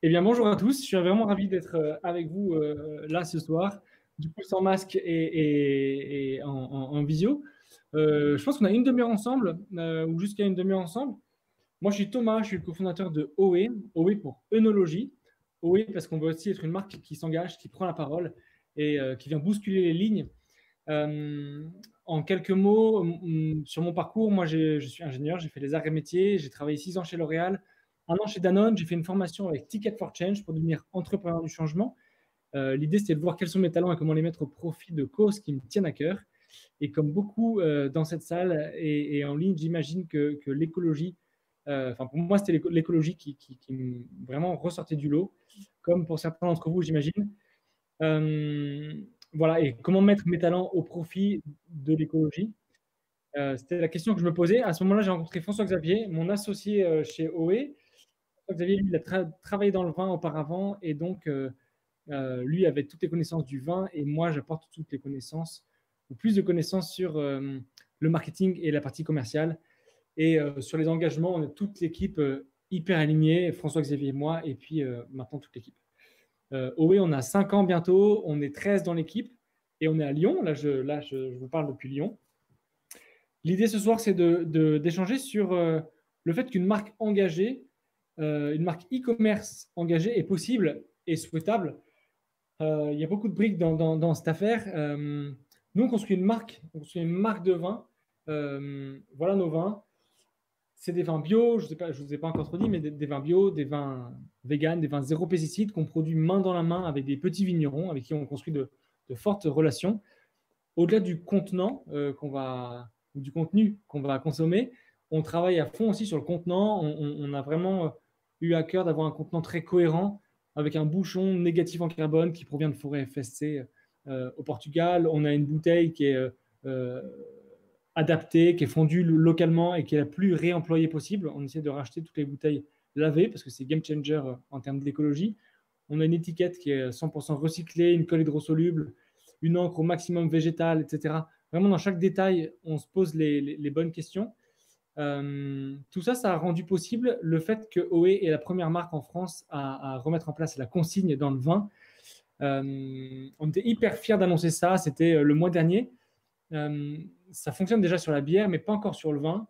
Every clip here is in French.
Eh bien, bonjour à tous. Je suis vraiment ravi d'être avec vous là ce soir, du coup sans masque et en visio. Je pense qu'on a une demi-heure ensemble, ou jusqu'à une demi-heure ensemble. Moi, je suis Thomas, je suis le cofondateur de OE, OE pour œnologie. OE parce qu'on veut aussi être une marque qui s'engage, qui prend la parole et qui vient bousculer les lignes. Euh, en quelques mots, sur mon parcours, moi je suis ingénieur, j'ai fait les arts et métiers, j'ai travaillé 6 ans chez L'Oréal, un an chez Danone, j'ai fait une formation avec Ticket for Change pour devenir entrepreneur du changement. L'idée, c'était de voir quels sont mes talents et comment les mettre au profit de causes qui me tiennent à cœur. Et comme beaucoup dans cette salle et en ligne, j'imagine que l'écologie, enfin pour moi, c'était l'écologie qui vraiment ressortait du lot, comme pour certains d'entre vous, j'imagine. Euh, voilà, et comment mettre mes talents au profit de l'écologie? C'était la question que je me posais. À ce moment-là, j'ai rencontré François Xavier, mon associé chez OE. François Xavier, lui, il a travaillé dans le vin auparavant et donc lui avait toutes les connaissances du vin et moi, j'apporte toutes les connaissances ou plus de connaissances sur le marketing et la partie commerciale. Et sur les engagements, on est toute l'équipe hyper alignée, François Xavier et moi, et puis maintenant toute l'équipe. OE, on a 5 ans bientôt, on est 13 dans l'équipe et on est à Lyon. Là, je vous parle depuis Lyon. L'idée ce soir, c'est d'échanger sur le fait qu'une marque engagée, une marque e-commerce engagée est possible et souhaitable. Il y a beaucoup de briques dans cette affaire. Nous, on construit une marque de vin. Voilà nos vins. C'est des vins bio, je ne vous ai pas encore trop dit, mais des vins bio, des vins vegan, des vins zéro pesticide qu'on produit main dans la main avec des petits vignerons avec qui on construit de fortes relations. Au-delà du contenant ou du contenu qu'on va consommer, on travaille à fond aussi sur le contenant. On a vraiment eu à cœur d'avoir un contenant très cohérent avec un bouchon négatif en carbone qui provient de forêts FSC au Portugal. On a une bouteille qui est euh, adaptée, qui est fondue localement et qui est la plus réemployée possible. On essaie de racheter toutes les bouteilles lavées parce que c'est game changer en termes d'écologie. On a une étiquette qui est 100% recyclée, une colle hydrosoluble, une encre au maximum végétale, etc. Vraiment, dans chaque détail, on se pose les bonnes questions. Tout ça, ça a rendu possible le fait que OE est la première marque en France à remettre en place la consigne dans le vin. On était hyper fiers d'annoncer ça, c'était le mois dernier. Euh, Ça fonctionne déjà sur la bière, mais pas encore sur le vin.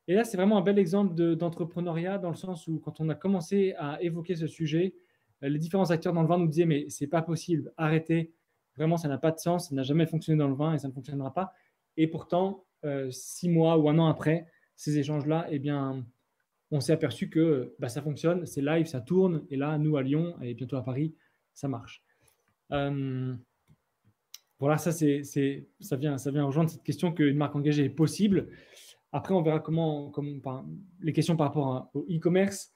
Et là, c'est vraiment un bel exemple d'entrepreneuriat dans le sens où quand on a commencé à évoquer ce sujet, les différents acteurs dans le vin nous disaient, mais c'est pas possible, arrêtez, vraiment, ça n'a pas de sens, ça n'a jamais fonctionné dans le vin et ça ne fonctionnera pas. Et pourtant, 6 mois ou un an après ces échanges-là, eh bien, on s'est aperçu que bah, ça fonctionne, c'est live, ça tourne, et là, nous à Lyon et bientôt à Paris, ça marche. Euh, voilà, ça vient rejoindre cette question qu'une marque engagée est possible. Après, on verra enfin, les questions par rapport au e-commerce.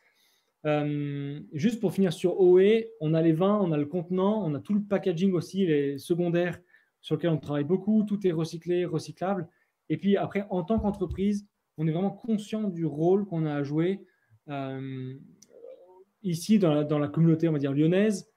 Juste pour finir sur OE, on a les vins, on a le contenant, on a tout le packaging aussi, les secondaires sur lesquels on travaille beaucoup. Tout est recyclé, recyclable. Et puis après, en tant qu'entreprise, on est vraiment conscient du rôle qu'on a à jouer euh, ici dans la communauté, on va dire, lyonnaise,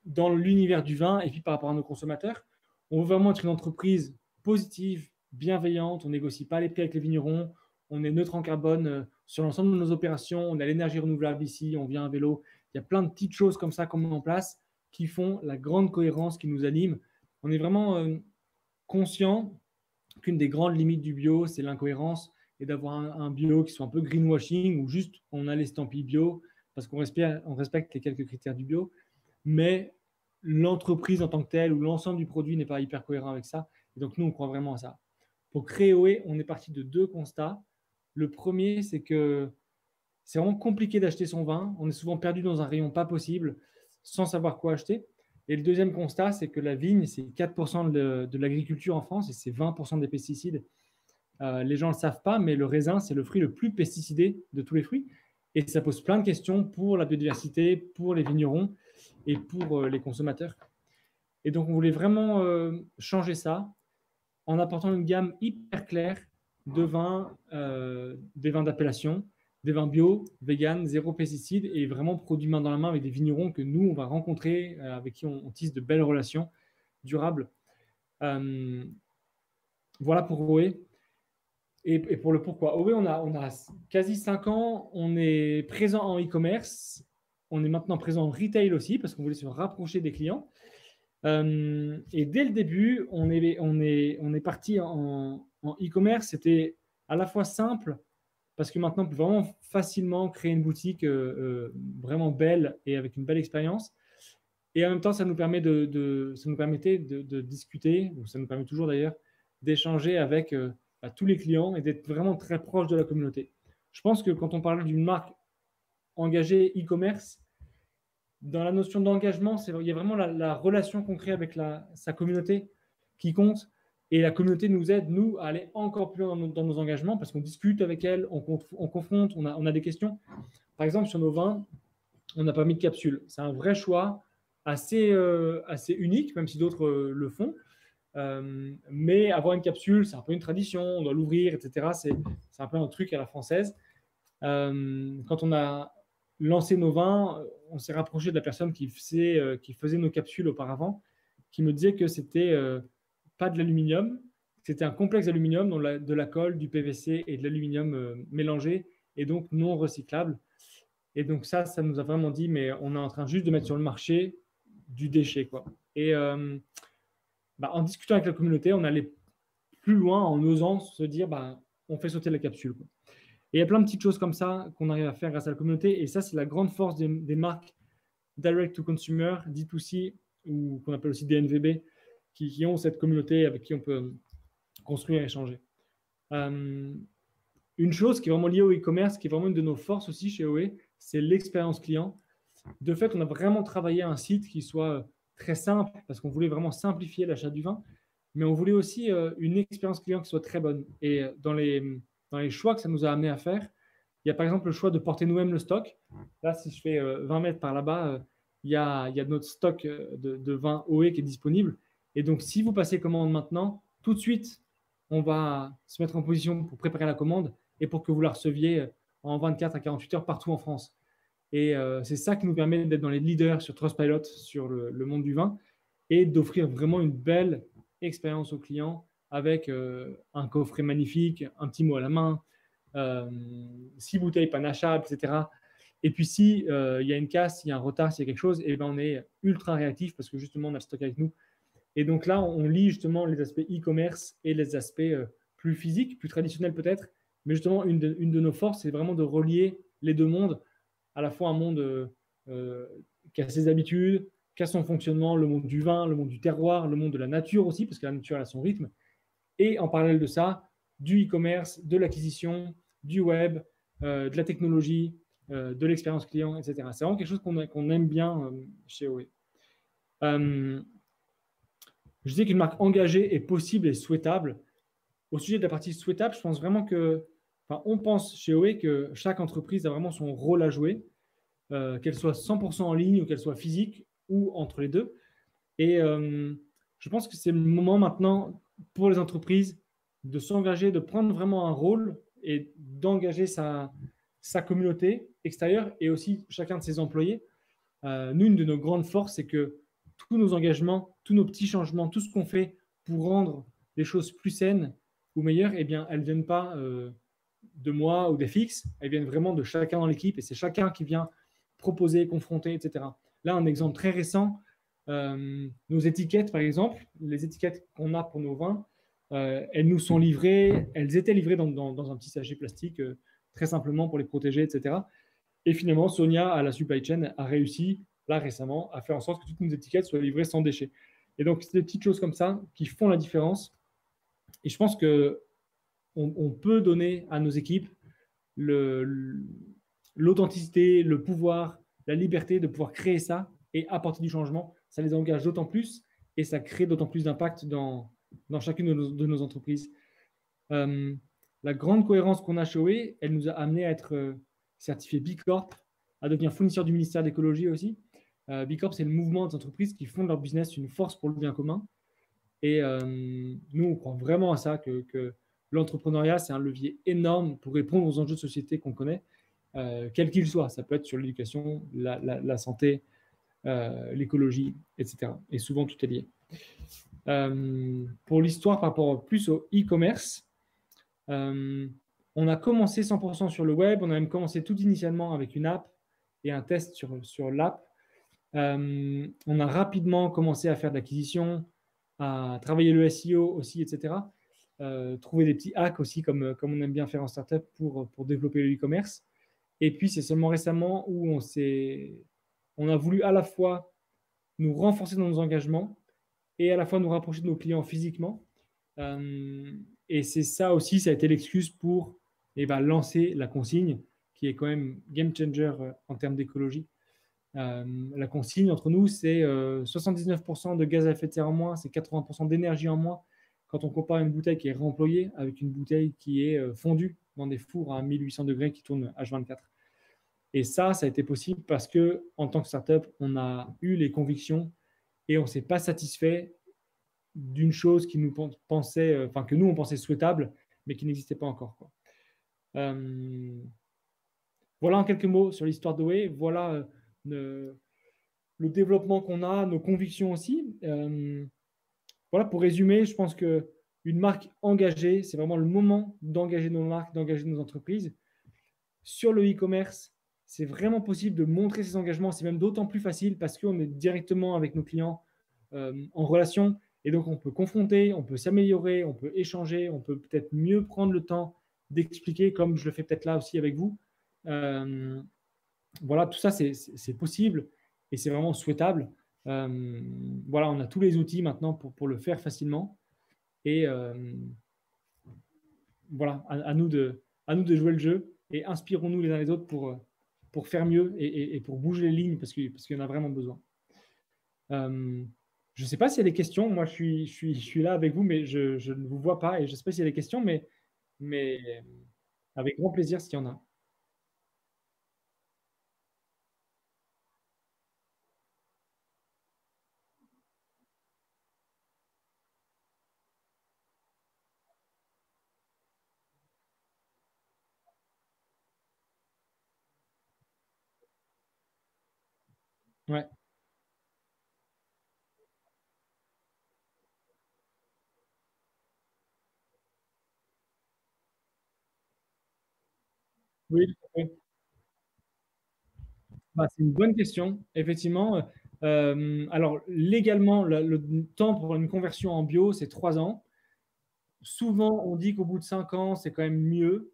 dans l'univers du vin et puis par rapport à nos consommateurs. On veut vraiment être une entreprise positive, bienveillante. On négocie pas les prix avec les vignerons. On est neutre en carbone sur l'ensemble de nos opérations. On a l'énergie renouvelable ici. On vient à vélo. Il y a plein de petites choses comme ça qu'on met en place qui font la grande cohérence qui nous anime. On est vraiment conscient qu'une des grandes limites du bio, c'est l'incohérence et d'avoir un bio qui soit un peu greenwashing ou juste on a l'estampille bio parce qu'on respecte les quelques critères du bio mais l'entreprise en tant que telle ou l'ensemble du produit n'est pas hyper cohérent avec ça. Et donc, nous, on croit vraiment à ça. Pour créer OE, on est parti de 2 constats. Le premier, c'est que c'est vraiment compliqué d'acheter son vin. On est souvent perdu dans un rayon pas possible sans savoir quoi acheter. Et le deuxième constat, c'est que la vigne, c'est 4% de l'agriculture en France et c'est 20% des pesticides. Les gens ne le savent pas, mais le raisin, c'est le fruit le plus pesticidé de tous les fruits. Et ça pose plein de questions pour la biodiversité, pour les vignerons et pour les consommateurs. Et donc, on voulait vraiment changer ça en apportant une gamme hyper claire de vins, des vins d'appellation, des vins bio, vegan, zéro pesticide et vraiment produits main dans la main avec des vignerons que nous, on va rencontrer, avec qui on tisse de belles relations durables. Euh, voilà pour OE. Et pour le pourquoi. OE, on a quasi 5 ans, on est présent en e-commerce on est maintenant présent en retail aussi parce qu'on voulait se rapprocher des clients. Et dès le début, on est parti en e-commerce. C'était à la fois simple parce que maintenant, on peut vraiment facilement créer une boutique vraiment belle et avec une belle expérience. Et en même temps, ça nous permettait de discuter, ou ça nous permet toujours d'ailleurs, d'échanger avec tous les clients et d'être vraiment très proche de la communauté. Je pense que quand on parle d'une marque engagée e-commerce, dans la notion d'engagement, il y a vraiment la relation qu'on crée avec sa communauté qui compte. Et la communauté nous aide, nous, à aller encore plus loin dans nos engagements parce qu'on discute avec elle, on confronte, on a des questions. Par exemple, sur nos vins, on n'a pas mis de capsule. C'est un vrai choix assez unique, même si d'autres le font. Mais avoir une capsule, c'est un peu une tradition, on doit l'ouvrir, etc. C'est un peu un truc à la française. Quand on a lancé nos vins, on s'est rapproché de la personne qui faisait nos capsules auparavant, qui me disait que c'était pas de l'aluminium, c'était un complexe d'aluminium, de la colle, du PVC et de l'aluminium mélangé, et donc non recyclable. Et donc ça nous a vraiment dit, mais on est en train juste de mettre sur le marché du déchet, quoi. Et en discutant avec la communauté, on allait plus loin en osant se dire, on fait sauter la capsule, quoi. Et il y a plein de petites choses comme ça qu'on arrive à faire grâce à la communauté. Et ça, c'est la grande force des marques direct to consumer, D2C, ou qu'on appelle aussi DNVB, qui ont cette communauté avec qui on peut construire et échanger. Une chose qui est vraiment liée au e-commerce, qui est vraiment une de nos forces aussi chez OE, c'est l'expérience client. De fait, on a vraiment travaillé un site qui soit très simple, parce qu'on voulait vraiment simplifier l'achat du vin, mais on voulait aussi une expérience client qui soit très bonne. Et dans les choix que ça nous a amené à faire, il y a par exemple le choix de porter nous-mêmes le stock. Là, si je fais 20 mètres par là-bas, il y a notre stock de vin OE qui est disponible. Et donc, si vous passez commande maintenant, tout de suite, on va se mettre en position pour préparer la commande et pour que vous la receviez en 24 à 48 heures partout en France. Et c'est ça qui nous permet d'être dans les leaders sur Trustpilot, sur le monde du vin, et d'offrir vraiment une belle expérience aux clients avec un coffret magnifique, un petit mot à la main, 6 bouteilles panachables, etc. Et puis, si il y a une casse, s'il y a un retard, s'il y a quelque chose, on est ultra réactif parce que justement, on a le stock avec nous. Et donc là, on lie justement les aspects e-commerce et les aspects plus physiques, plus traditionnels peut-être. Mais justement, une de nos forces, c'est vraiment de relier les deux mondes, à la fois un monde qui a ses habitudes, qui a son fonctionnement, le monde du vin, le monde du terroir, le monde de la nature aussi, parce que la nature a son rythme. Et en parallèle de ça, du e-commerce, de l'acquisition, du web, de la technologie, de l'expérience client, etc. C'est vraiment quelque chose qu'on aime bien chez OE. Je dis qu'une marque engagée est possible et souhaitable. Au sujet de la partie souhaitable, je pense vraiment on pense chez OE que chaque entreprise a vraiment son rôle à jouer, qu'elle soit 100% en ligne ou qu'elle soit physique ou entre les deux. Et je pense que c'est le moment maintenant pour les entreprises de s'engager, de prendre vraiment un rôle et d'engager sa communauté extérieure et aussi chacun de ses employés. Nous, une de nos grandes forces, c'est que tous nos engagements, tous nos petits changements, tout ce qu'on fait pour rendre les choses plus saines ou meilleures, elles ne viennent pas de moi ou des fixes, elles viennent vraiment de chacun dans l'équipe et c'est chacun qui vient proposer, confronter, etc. Là, un exemple très récent, nos étiquettes, par exemple, les étiquettes qu'on a pour nos vins, elles nous sont livrées, elles étaient livrées dans un petit sachet plastique, très simplement pour les protéger, etc. Et finalement, Sonia, à la supply chain, a réussi, là récemment, à faire en sorte que toutes nos étiquettes soient livrées sans déchets. Et donc, c'est des petites choses comme ça qui font la différence. Et je pense qu'on peut donner à nos équipes l'authenticité, le pouvoir, la liberté de pouvoir créer ça et apporter du changement. Ça les engage d'autant plus et ça crée d'autant plus d'impact dans chacune de nos entreprises. La grande cohérence qu'on a chez OE, elle nous a amené à être certifié B Corp, à devenir fournisseur du ministère de l'écologie aussi. B Corp, c'est le mouvement des entreprises qui font de leur business une force pour le bien commun. Et nous, on croit vraiment à ça, que l'entrepreneuriat, c'est un levier énorme pour répondre aux enjeux de société qu'on connaît, quels qu'ils soient. Ça peut être sur l'éducation, la santé, l'écologie, etc. Et souvent, tout est lié. Pour l'histoire, par rapport plus au e-commerce, on a commencé 100% sur le web. On a même commencé tout initialement avec une app et un test sur l'app. On a rapidement commencé à faire de l'acquisition, à travailler le SEO aussi, etc. Trouver des petits hacks aussi, comme on aime bien faire en startup pour développer le e-commerce. Et puis, c'est seulement récemment où on a voulu à la fois nous renforcer dans nos engagements et à la fois nous rapprocher de nos clients physiquement. Et c'est ça aussi, ça a été l'excuse pour lancer la consigne, qui est quand même game changer en termes d'écologie. La consigne, entre nous, c'est 79% de gaz à effet de serre en moins, c'est 80% d'énergie en moins quand on compare une bouteille qui est réemployée avec une bouteille qui est fondue dans des fours à 1800 degrés qui tournent H24. Et ça a été possible parce que, en tant que startup, on a eu les convictions et on ne s'est pas satisfait d'une chose qui nous pensait, enfin que nous on pensait souhaitable, mais qui n'existait pas encore, quoi. Voilà en quelques mots sur l'histoire de Way. Voilà le développement qu'on a, nos convictions aussi. Voilà, pour résumer, je pense que une marque engagée, c'est vraiment le moment d'engager nos marques, d'engager nos entreprises. Sur le e-commerce, c'est vraiment possible de montrer ses engagements. C'est même d'autant plus facile parce qu'on est directement avec nos clients en relation. Et donc, on peut confronter, on peut s'améliorer, on peut échanger, on peut peut-être mieux prendre le temps d'expliquer, comme je le fais peut-être là aussi avec vous. Voilà, tout ça, c'est possible et c'est vraiment souhaitable. Voilà, on a tous les outils maintenant pour le faire facilement. Et voilà, à nous de jouer le jeu et inspirons-nous les uns les autres pour faire mieux et pour bouger les lignes parce qu'il y en a vraiment besoin. Je ne sais pas s'il y a des questions. Moi, je suis là avec vous, mais je ne vous vois pas et je ne sais pas s'il y a des questions, mais avec grand plaisir s'il y en a. Ouais. Oui, tout à fait. Bah, c'est une bonne question, effectivement. Alors, légalement, le temps pour une conversion en bio, c'est 3 ans. Souvent, on dit qu'au bout de 5 ans, c'est quand même mieux.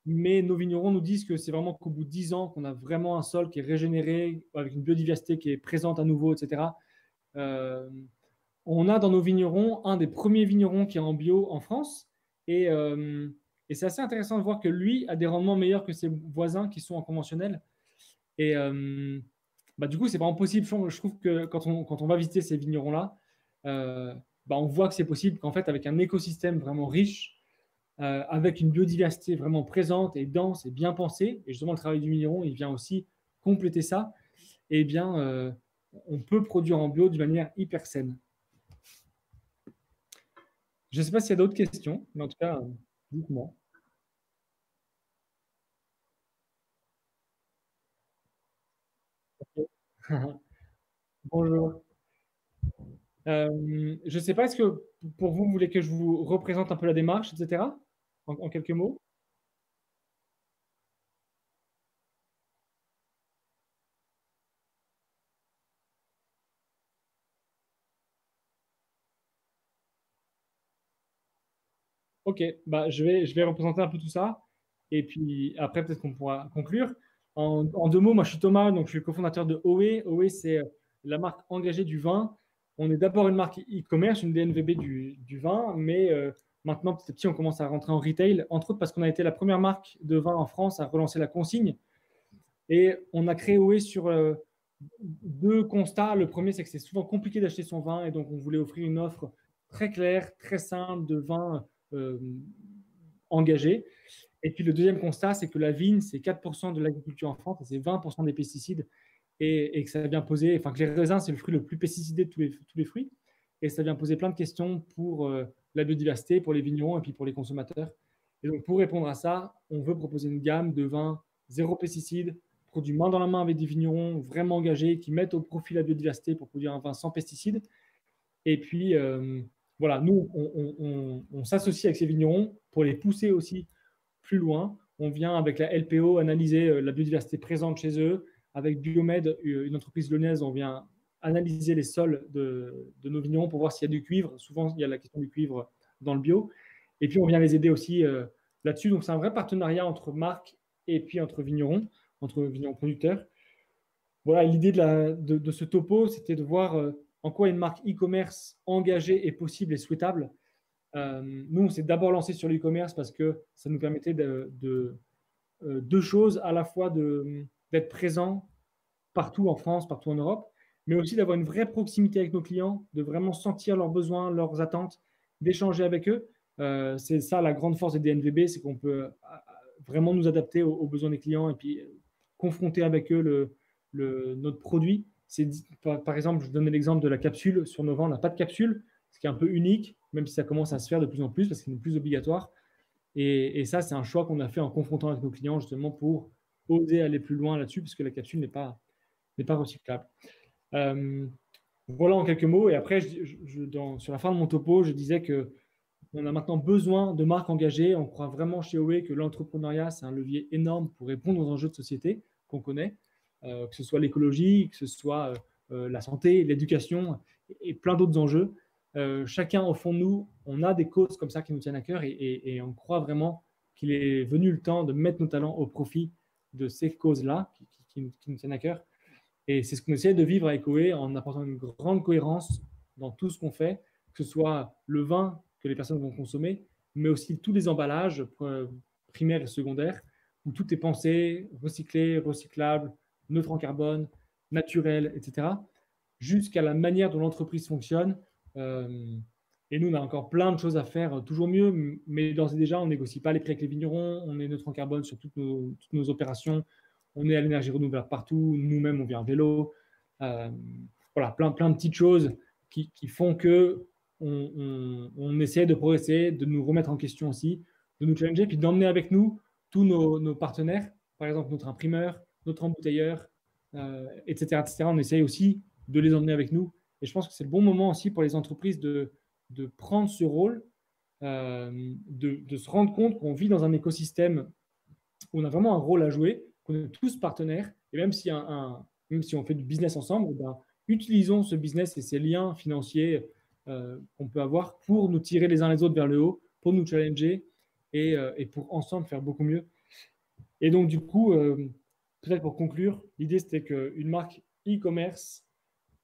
Mais nos vignerons nous disent que c'est vraiment qu'au bout de 10 ans, qu'on a vraiment un sol qui est régénéré, avec une biodiversité qui est présente à nouveau, etc. Euh, on a dans nos vignerons un des premiers vignerons qui est en bio en France. Et c'est assez intéressant de voir que lui a des rendements meilleurs que ses voisins qui sont en conventionnel. Et du coup, c'est vraiment possible. Je trouve que quand on va visiter ces vignerons-là, on voit que c'est possible qu'en fait, avec un écosystème vraiment riche, avec une biodiversité vraiment présente et dense et bien pensée, et justement le travail du vigneron, il vient aussi compléter ça, et bien, on peut produire en bio d'une manière hyper saine. Je ne sais pas s'il y a d'autres questions, mais en tout cas, dites-moi. Bonjour. Je ne sais pas, est-ce que pour vous, vous voulez que je vous représente un peu la démarche, etc., en quelques mots? Ok, je vais représenter un peu tout ça. Et puis après, peut-être qu'on pourra conclure. En 2 mots, moi je suis Thomas, donc je suis le cofondateur de OE. OE, c'est la marque engagée du vin. On est d'abord une marque e-commerce, une DNVB du vin, mais maintenant, petit à petit, on commence à rentrer en retail, entre autres parce qu'on a été la première marque de vin en France à relancer la consigne. Et on a créé OE sur 2 constats. Le premier, c'est que c'est souvent compliqué d'acheter son vin, et donc on voulait offrir une offre très claire, très simple de vin engagé. Et puis le deuxième constat, c'est que la vigne, c'est 4% de l'agriculture en France et c'est 20% des pesticides. Et que ça vient poser, enfin que les raisins, c'est le fruit le plus pesticidé de tous les fruits. Et ça vient poser plein de questions pour la biodiversité, pour les vignerons et puis pour les consommateurs. Et donc pour répondre à ça, on veut proposer une gamme de vins zéro pesticides, produits main dans la main avec des vignerons vraiment engagés qui mettent au profit la biodiversité pour produire un vin sans pesticides. Et puis, voilà, nous, on s'associe avec ces vignerons pour les pousser aussi plus loin. On vient avec la LPO analyser la biodiversité présente chez eux, avec Biomed, une entreprise lyonnaise, on vient analyser les sols de nos vignerons pour voir s'il y a du cuivre. Souvent, il y a la question du cuivre dans le bio. Et puis, on vient les aider aussi là-dessus. Donc, c'est un vrai partenariat entre marques et puis entre vignerons producteurs. Voilà, l'idée de ce topo, c'était de voir en quoi une marque e-commerce engagée est possible et souhaitable. Nous, on s'est d'abord lancé sur l'e-commerce parce que ça nous permettait deux choses, à la fois d'être présent partout en France, partout en Europe, mais aussi d'avoir une vraie proximité avec nos clients, de vraiment sentir leurs besoins, leurs attentes, d'échanger avec eux. C'est ça la grande force des DNVB, c'est qu'on peut vraiment nous adapter aux besoins des clients et puis confronter avec eux notre produit. Par exemple, je donnais l'exemple de la capsule. Sur nos vins, on n'a pas de capsule, ce qui est un peu unique, même si ça commence à se faire de plus en plus parce que c'est plus obligatoire. Et ça, c'est un choix qu'on a fait en confrontant avec nos clients justement pour oser aller plus loin là-dessus, puisque la capsule n'est pas recyclable. Voilà en quelques mots. Et après, sur la fin de mon topo, je disais qu'on a maintenant besoin de marques engagées. On croit vraiment chez OE que l'entrepreneuriat, c'est un levier énorme pour répondre aux enjeux de société qu'on connaît, que ce soit l'écologie, que ce soit la santé, l'éducation et plein d'autres enjeux. Chacun, au fond de nous, on a des causes comme ça qui nous tiennent à cœur et on croit vraiment qu'il est venu le temps de mettre nos talents au profit de ces causes-là qui nous tiennent à cœur. Et c'est ce qu'on essaie de vivre avec OE en apportant une grande cohérence dans tout ce qu'on fait, que ce soit le vin que les personnes vont consommer, mais aussi tous les emballages primaires et secondaires, où tout est pensé, recyclé, recyclable, neutre en carbone, naturel, etc., jusqu'à la manière dont l'entreprise fonctionne. Et nous, on a encore plein de choses à faire, toujours mieux, mais d'ores et déjà, on ne négocie pas les prix avec les vignerons, on est neutre en carbone sur toutes nos opérations, on est à l'énergie renouvelable partout, nous-mêmes, on vient en vélo. Voilà, plein de petites choses qui font que on essaie de progresser, de nous remettre en question aussi, de nous challenger, puis d'emmener avec nous tous nos partenaires, par exemple notre imprimeur, notre embouteilleur, etc., etc. On essaye aussi de les emmener avec nous. Et je pense que c'est le bon moment aussi pour les entreprises de prendre ce rôle, de se rendre compte qu'on vit dans un écosystème où on a vraiment un rôle à jouer, qu'on est tous partenaires, et même si, même si on fait du business ensemble, eh ben, utilisons ce business et ces liens financiers qu'on peut avoir pour nous tirer les uns les autres vers le haut, pour nous challenger et pour ensemble faire beaucoup mieux. Et donc, du coup, peut-être pour conclure, l'idée c'était qu'une marque e-commerce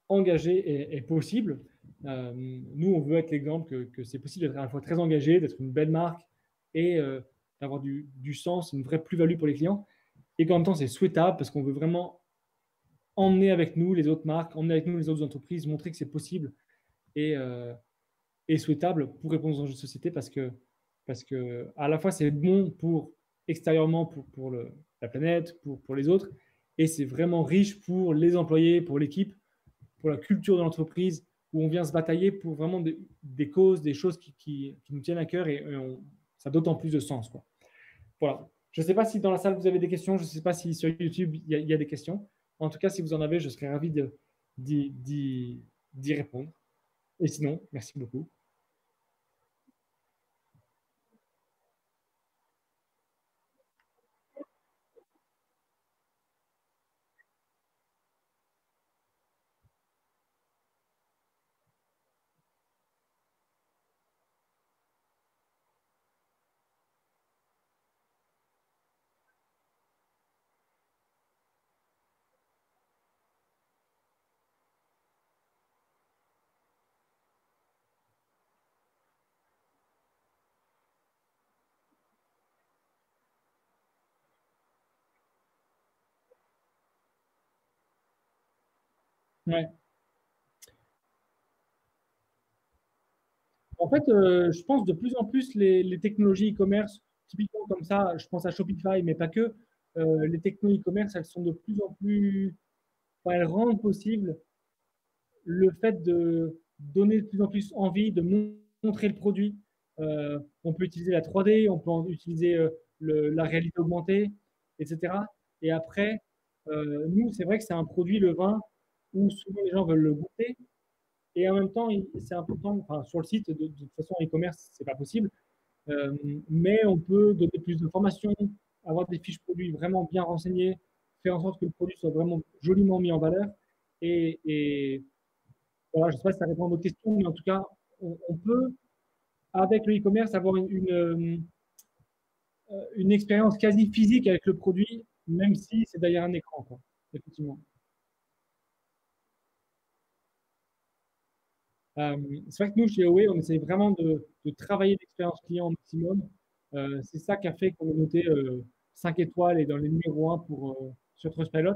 engagée est possible. Nous, on veut être l'exemple que c'est possible d'être à la fois très engagé, d'être une belle marque et d'avoir du sens, une vraie plus-value pour les clients. Et qu'en même temps, c'est souhaitable parce qu'on veut vraiment emmener avec nous les autres marques, emmener avec nous les autres entreprises, montrer que c'est possible et souhaitable pour répondre aux enjeux de société parce que à la fois, c'est bon pour extérieurement pour la planète, pour les autres, et c'est vraiment riche pour les employés, pour l'équipe, pour la culture de l'entreprise, où on vient se batailler pour vraiment des causes, des choses qui nous tiennent à cœur et ça a d'autant plus de sens, quoi. Voilà. Je ne sais pas si dans la salle vous avez des questions, je ne sais pas si sur YouTube il y a des questions. En tout cas, si vous en avez, je serais ravi d'y répondre. Et sinon, merci beaucoup. Ouais. En fait, je pense de plus en plus les technologies e-commerce, typiquement comme ça, je pense à Shopify, mais pas que, les technologies e-commerce, elles sont de plus en plus, enfin, elles rendent possible le fait de donner de plus en plus envie, de montrer le produit. On peut utiliser la 3D, on peut utiliser la réalité augmentée, etc. Et après, nous, c'est vrai que c'est un produit, le vin, où souvent les gens veulent le goûter. Et en même temps, c'est important, enfin, sur le site, de toute façon, e-commerce, c'est pas possible. Mais on peut donner plus d'informations, avoir des fiches produits vraiment bien renseignées, faire en sorte que le produit soit vraiment joliment mis en valeur. Et voilà, je ne sais pas si ça répond à votre question, mais en tout cas, on peut, avec le e-commerce, avoir une expérience quasi physique avec le produit, même si c'est derrière un écran, quoi. Effectivement. Euh, c'est vrai que nous, chez Huawei, on essaye vraiment de travailler l'expérience client au maximum. C'est ça qui a fait qu'on est noté 5 étoiles et dans les numéros 1 sur Trustpilot.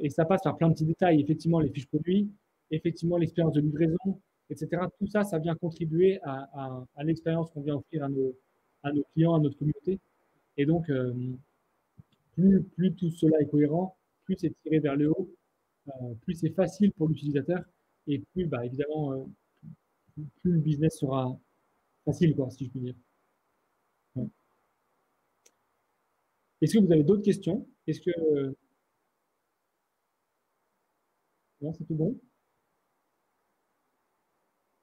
Et ça passe par plein de petits détails. Effectivement, les fiches produits, effectivement, l'expérience de livraison, etc. Tout ça, ça vient contribuer à l'expérience qu'on vient offrir à nos clients, à notre communauté. Et donc, plus tout cela est cohérent, plus c'est tiré vers le haut, plus c'est facile pour l'utilisateur et plus, bah, évidemment, plus le business sera facile, quoi, si je puis dire. Ouais. Est-ce que vous avez d'autres questions? Est-ce que non, c'est tout bon?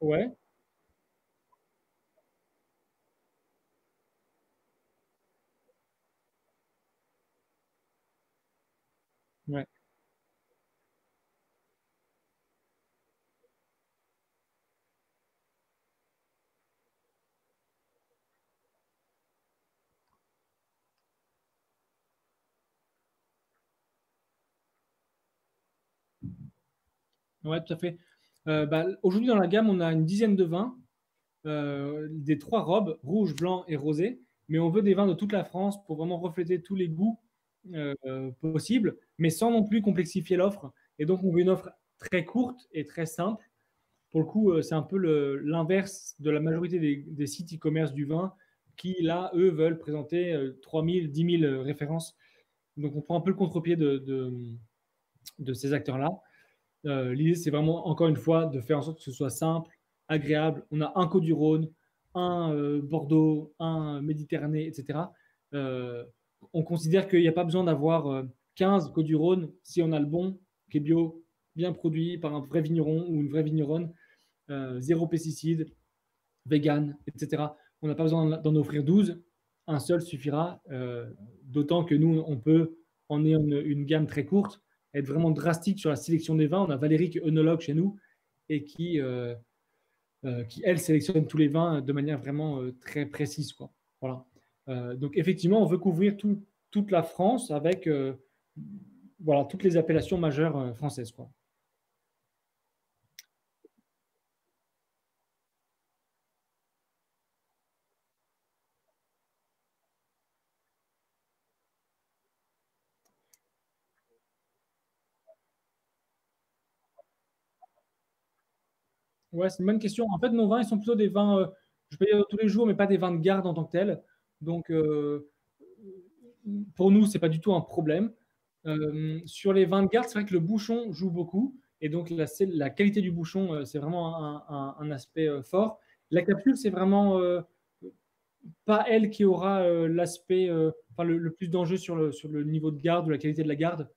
Ouais, ouais, ouais, tout à fait. Bah, aujourd'hui, dans la gamme, on a une dizaine de vins, des trois robes, rouge, blanc et rosé, mais on veut des vins de toute la France pour vraiment refléter tous les goûts possibles, mais sans non plus complexifier l'offre. Et donc, on veut une offre très courte et très simple. Pour le coup, c'est un peu l'inverse de la majorité des sites e-commerce du vin qui, là, eux, veulent présenter 3000, 10 000 références. Donc, on prend un peu le contre-pied de ces acteurs-là. L'idée, c'est vraiment, encore une fois, de faire en sorte que ce soit simple, agréable. On a un Côte du Rhône, un Bordeaux, un Méditerranée, etc. Euh, on considère qu'il n'y a pas besoin d'avoir 15 Côte du Rhône si on a le bon, qui est bio, bien produit par un vrai vigneron ou une vraie vigneronne, zéro pesticide, vegan, etc. On n'a pas besoin d'en offrir 12, un seul suffira, d'autant que nous, on peut, en ayant une gamme très courte, être vraiment drastique sur la sélection des vins. On a Valérie qui est œnologue chez nous et qui, elle, sélectionne tous les vins de manière vraiment très précise, quoi. Voilà. Donc, effectivement, on veut couvrir toute la France avec voilà, toutes les appellations majeures françaises, quoi. Ouais, c'est une bonne question. En fait, nos vins, ils sont plutôt des vins, je peux dire tous les jours, mais pas des vins de garde en tant que tels. Donc, pour nous, c'est pas du tout un problème. Sur les vins de garde, c'est vrai que le bouchon joue beaucoup. Et donc, la qualité du bouchon, c'est vraiment un aspect fort. La capsule, c'est vraiment pas elle qui aura l'aspect, enfin, le plus d'enjeu sur le niveau de garde ou la qualité de la garde.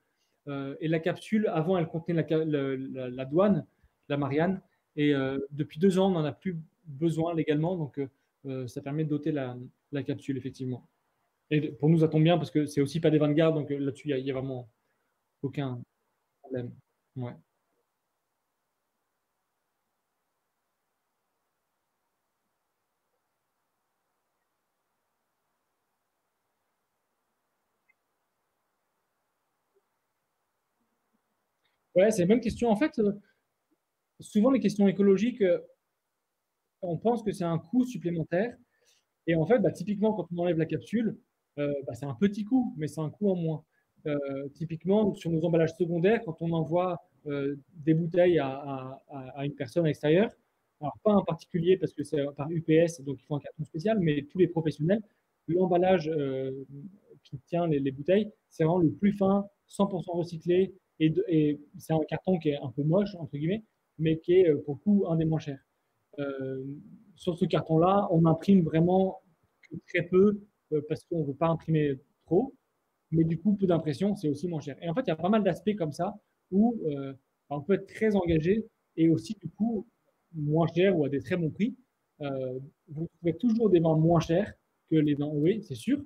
Et la capsule, avant, elle contenait la douane, la Marianne. Et depuis 2 ans, on n'en a plus besoin légalement. Donc, ça permet de doter la capsule, effectivement. Et pour nous, ça tombe bien parce que c'est aussi pas des vins de garde. Donc là-dessus, il y a vraiment aucun problème. Ouais, ouais, c'est une bonne question. En fait, souvent, les questions écologiques, on pense que c'est un coût supplémentaire. Et en fait, bah, typiquement, quand on enlève la capsule, bah, c'est un petit coût, mais c'est un coût en moins. Typiquement, sur nos emballages secondaires, quand on envoie des bouteilles à une personne à l'extérieur, alors pas un particulier parce que c'est par UPS, donc il faut un carton spécial, mais tous les professionnels, l'emballage qui tient les bouteilles, c'est vraiment le plus fin, 100% recyclé, et c'est un carton qui est un peu moche, entre guillemets, mais qui est pour le coup un des moins chers. Euh, sur ce carton-là, on imprime vraiment que très peu parce qu'on ne veut pas imprimer trop, mais du coup, peu d'impression, c'est aussi moins cher. Et en fait, il y a pas mal d'aspects comme ça où on peut être très engagé et aussi, du coup, moins cher ou à des très bons prix. Vous trouvez toujours des vins moins chers que les vins, oui, c'est sûr,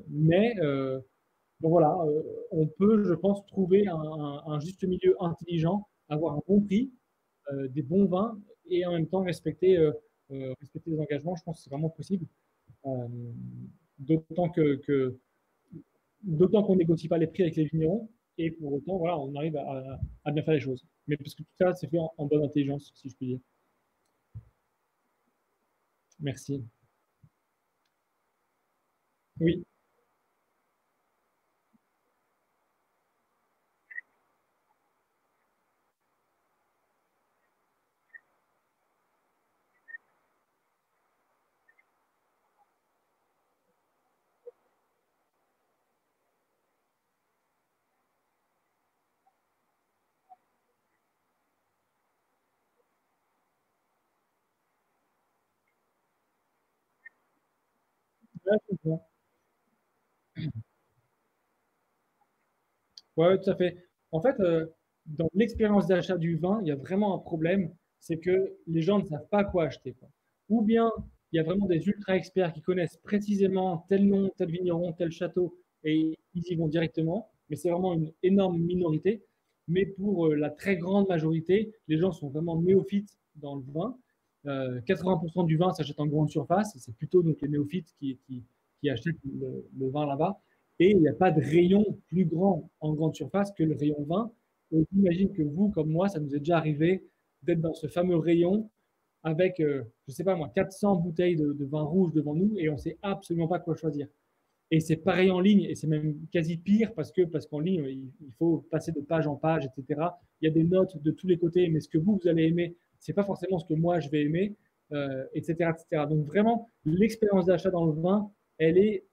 mais Donc voilà, on peut, je pense, trouver un juste milieu intelligent, avoir un bon prix, des bons vins et en même temps respecter les engagements. Je pense que c'est vraiment possible. Euh, d'autant d'autant qu'on négocie pas les prix avec les vignerons et pour autant, voilà, on arrive à bien faire les choses. Mais parce que tout ça, c'est fait en bonne intelligence, si je puis dire. Merci. Oui, ouais, je comprends. Ouais, ouais, tout à fait. En fait, dans l'expérience d'achat du vin, il y a vraiment un problème, c'est que les gens ne savent pas quoi acheter, quoi. Ou bien il y a vraiment des ultra experts qui connaissent précisément tel nom, tel vigneron, tel château, et ils y vont directement. Mais c'est vraiment une énorme minorité. Mais pour la très grande majorité, les gens sont vraiment néophytes dans le vin. 80% du vin s'achète en grande surface. C'est plutôt donc les néophytes qui achètent le vin là-bas. Et il n'y a pas de rayon plus grand en grande surface que le rayon vin. Et j'imagine que vous, comme moi, ça nous est déjà arrivé d'être dans ce fameux rayon avec, je ne sais pas moi, 400 bouteilles de vin rouge devant nous et on ne sait absolument pas quoi choisir. Et c'est pareil en ligne, et c'est même quasi pire parce qu'en ligne, il faut passer de page en page, etc. Il y a des notes de tous les côtés, mais ce que vous allez aimer, c'est pas forcément ce que moi je vais aimer, etc., etc. Donc vraiment, l'expérience d'achat dans le vin, elle est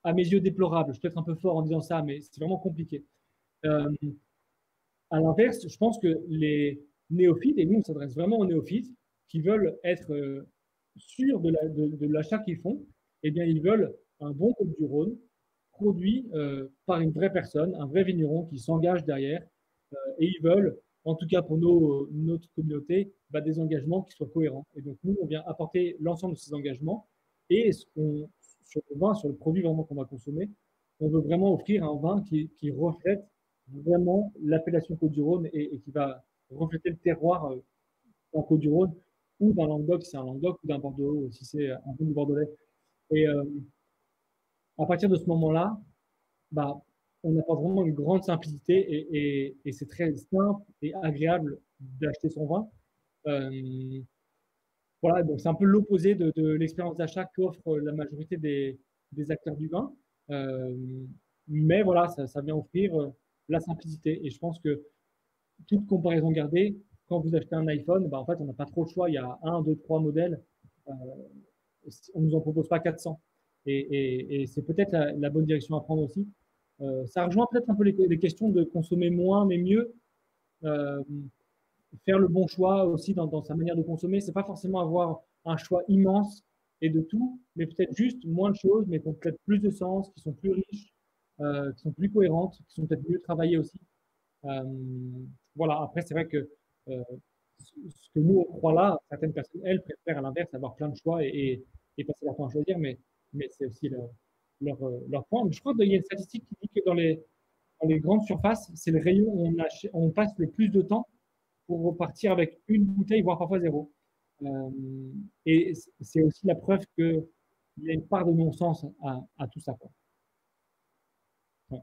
à mes yeux déplorable. Je peux être un peu fort en disant ça, mais c'est vraiment compliqué. Euh, à l'inverse, je pense que les néophytes, et nous on s'adresse vraiment aux néophytes, qui veulent être sûrs de l'achat qu'ils font, eh bien ils veulent un bon Côte du Rhône produit par une vraie personne, un vrai vigneron qui s'engage derrière, et ils veulent, en tout cas pour notre communauté, bah, des engagements qui soient cohérents. Et donc nous, on vient apporter l'ensemble de ces engagements, et sur le vin, sur le produit vraiment qu'on va consommer, on veut vraiment offrir un vin qui reflète vraiment l'appellation Côte-du-Rhône et qui va refléter le terroir en Côte-du-Rhône ou d'un Languedoc si c'est un Languedoc ou d'un Bordeaux si c'est un vin du Bordelais. Et à partir de ce moment-là, bah, on apporte vraiment une grande simplicité et c'est très simple et agréable d'acheter son vin. Euh, voilà, donc c'est un peu l'opposé de l'expérience d'achat qu'offre la majorité des acteurs du vin. Euh, mais voilà, ça vient offrir la simplicité. Et je pense que toute comparaison gardée, quand vous achetez un iPhone, bah, en fait, on n'a pas trop le choix. Il y a un, deux, trois modèles. Euh, on ne nous en propose pas 400. Et c'est peut-être la bonne direction à prendre aussi. Ça rejoint peut-être un peu les questions de consommer moins mais mieux. Euh, faire le bon choix aussi dans sa manière de consommer. C'est pas forcément avoir un choix immense et de tout, mais peut-être juste moins de choses, mais qui ont peut-être plus de sens, qui sont plus riches, qui sont plus cohérentes, qui sont peut-être mieux travaillées aussi. Euh, voilà, après, c'est vrai que ce que nous, on croit là, certaines personnes, elles, préfèrent à l'inverse avoir plein de choix et passer leur temps à choisir, mais c'est aussi leur point. Mais je crois qu'il y a une statistique qui dit que dans les grandes surfaces, c'est le rayon où on passe le plus de temps pour repartir avec une bouteille, voire parfois zéro. Euh, et c'est aussi la preuve qu'il y a une part de non-sens à tout ça, quoi. Ouais.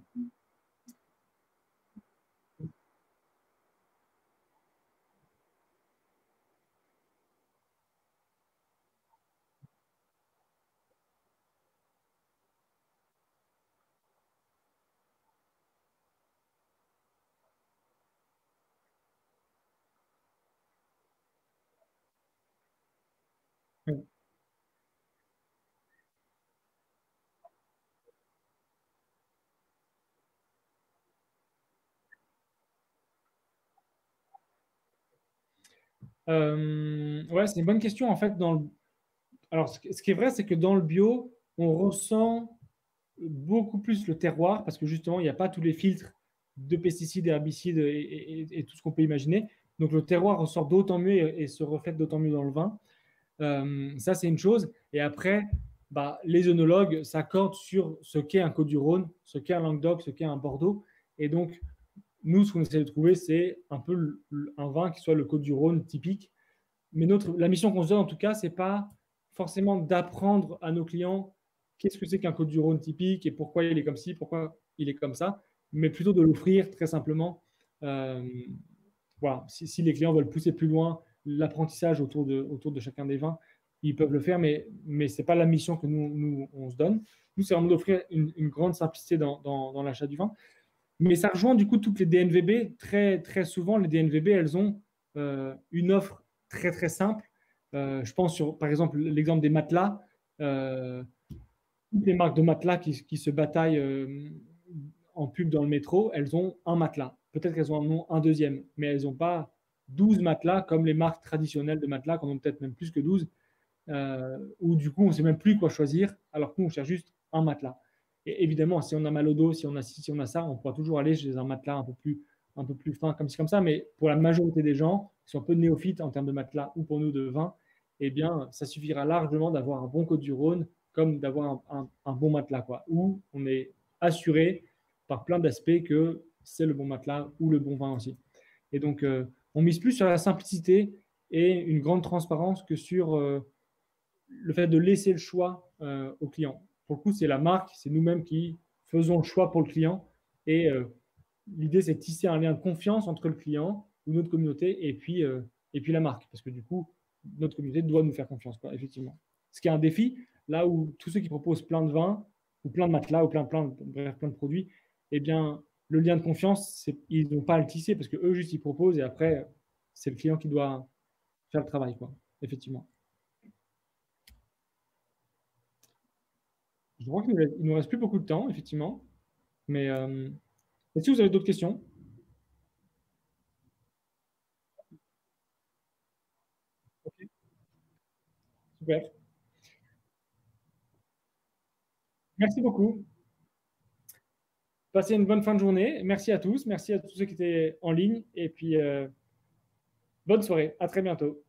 Ouais, c'est une bonne question. En fait, alors, ce qui est vrai, c'est que dans le bio, on ressent beaucoup plus le terroir parce que justement, il n'y a pas tous les filtres de pesticides, herbicides et tout ce qu'on peut imaginer. Donc, le terroir ressort d'autant mieux et se reflète d'autant mieux dans le vin. Ça, c'est une chose. Et après, bah, les œnologues s'accordent sur ce qu'est un Côte-du-Rhône, ce qu'est un Languedoc, ce qu'est un Bordeaux. Et donc, nous, ce qu'on essaie de trouver, c'est un peu un vin qui soit le Côte-du-Rhône typique. Mais la mission qu'on se donne, en tout cas, c'est pas forcément d'apprendre à nos clients qu'est-ce que c'est qu'un Côte-du-Rhône typique et pourquoi il est comme ci, pourquoi il est comme ça, mais plutôt de l'offrir très simplement. Voilà, si les clients veulent pousser plus loin l'apprentissage autour de chacun des vins, ils peuvent le faire, mais ce n'est pas la mission que nous, on se donne. Nous, c'est vraiment d'offrir une grande simplicité dans l'achat du vin. Mais ça rejoint du coup toutes les DNVB. Très, très souvent, les DNVB, elles ont une offre très, très simple. Je pense sur, par exemple, l'exemple des matelas. Toutes les marques de matelas qui se bataillent en pub dans le métro, elles ont un matelas. Peut-être qu'elles en ont un deuxième, mais elles n'ont pas 12 matelas comme les marques traditionnelles de matelas, qui en ont peut-être même plus que 12, où du coup, on ne sait même plus quoi choisir, alors que nous, on cherche juste un matelas. Et évidemment, si on a mal au dos, si on a ci, si on a ça, on pourra toujours aller chez un matelas un peu plus fin, comme ci, comme ça. Mais pour la majorité des gens, qui sont un peu néophytes en termes de matelas ou pour nous de vin, eh bien, ça suffira largement d'avoir un bon Côte-du-Rhône comme d'avoir un bon matelas, quoi, où on est assuré par plein d'aspects que c'est le bon matelas ou le bon vin aussi. Et donc, on mise plus sur la simplicité et une grande transparence que sur le fait de laisser le choix au client. Pour le coup, c'est la marque, c'est nous-mêmes qui faisons le choix pour le client. Et l'idée, c'est de tisser un lien de confiance entre le client ou notre communauté et puis la marque. Parce que du coup, notre communauté doit nous faire confiance, quoi, effectivement. Ce qui est un défi, là où tous ceux qui proposent plein de vins, ou plein de matelas, ou bref, plein de produits, eh bien, le lien de confiance, ils n'ont pas à le tisser parce qu'eux, juste, ils proposent et après, c'est le client qui doit faire le travail, quoi, effectivement. Je crois qu'il ne nous reste plus beaucoup de temps, effectivement. Mais est-ce que vous avez d'autres questions? Ok, super. Merci beaucoup. Passez une bonne fin de journée. Merci à tous. Merci à tous ceux qui étaient en ligne. Et puis, bonne soirée. À très bientôt.